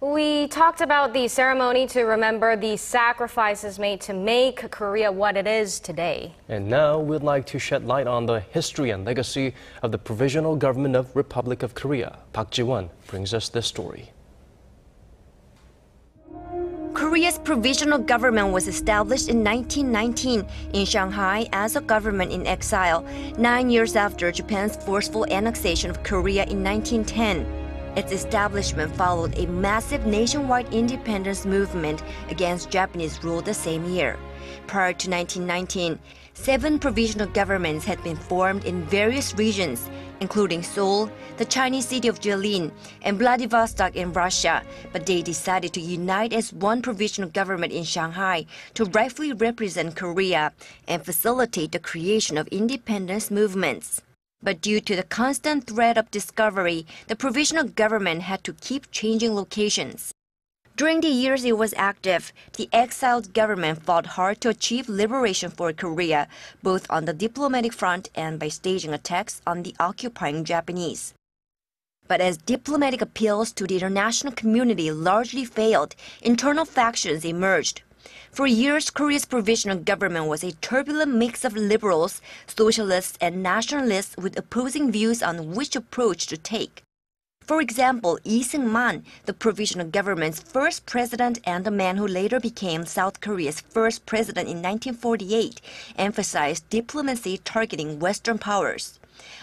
We talked about the ceremony to remember the sacrifices made to make Korea what it is today. And now we'd like to shed light on the history and legacy of the Provisional Government of Republic of Korea. Park Ji-won brings us this story. Korea's provisional government was established in 1919 in Shanghai as a government in exile, 9 years after Japan's forceful annexation of Korea in 1910. Its establishment followed a massive nationwide independence movement against Japanese rule the same year. Prior to 1919, 7 provisional governments had been formed in various regions, including Seoul, the Chinese city of Jilin, and Vladivostok in Russia, but they decided to unite as one provisional government in Shanghai to rightfully represent Korea and facilitate the creation of independence movements. But due to the constant threat of discovery, the provisional government had to keep changing locations. During the years it was active, the exiled government fought hard to achieve liberation for Korea, both on the diplomatic front and by staging attacks on the occupying Japanese. But as diplomatic appeals to the international community largely failed, internal factions emerged. For years, Korea's provisional government was a turbulent mix of liberals, socialists, and nationalists with opposing views on which approach to take. For example, Lee Seung-man, the provisional government's first president and the man who later became South Korea's first president in 1948, emphasized diplomacy targeting Western powers.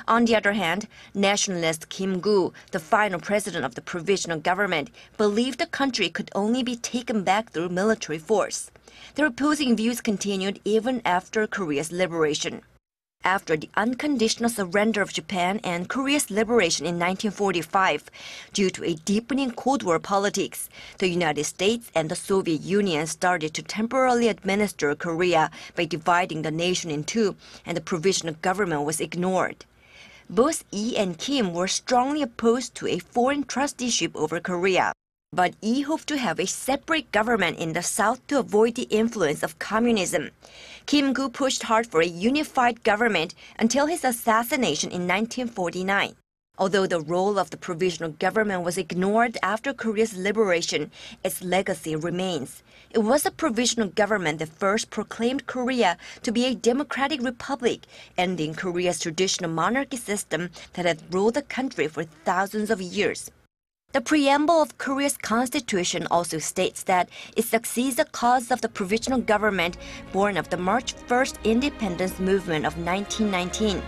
On the other hand, nationalist Kim Gu, the final president of the provisional government, believed the country could only be taken back through military force. Their opposing views continued even after Korea's liberation. After the unconditional surrender of Japan and Korea's liberation in 1945, due to a deepening Cold War politics, the United States and the Soviet Union started to temporarily administer Korea by dividing the nation in two, and the provisional government was ignored. Both Lee and Kim were strongly opposed to a foreign trusteeship over Korea. But Lee hoped to have a separate government in the South to avoid the influence of communism. Kim Gu pushed hard for a unified government until his assassination in 1949. Although the role of the provisional government was ignored after Korea's liberation, its legacy remains. It was the provisional government that first proclaimed Korea to be a democratic republic, ending Korea's traditional monarchy system that had ruled the country for thousands of years. The preamble of Korea's constitution also states that it succeeds the cause of the provisional government born of the March 1st independence movement of 1919.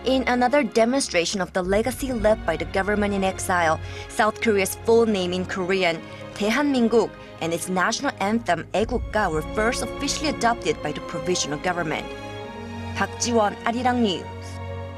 In another demonstration of the legacy left by the government in exile, South Korea's full name in Korean, 대한민국, and its national anthem, 애국가, were first officially adopted by the provisional government. Park Ji-won, Arirang News.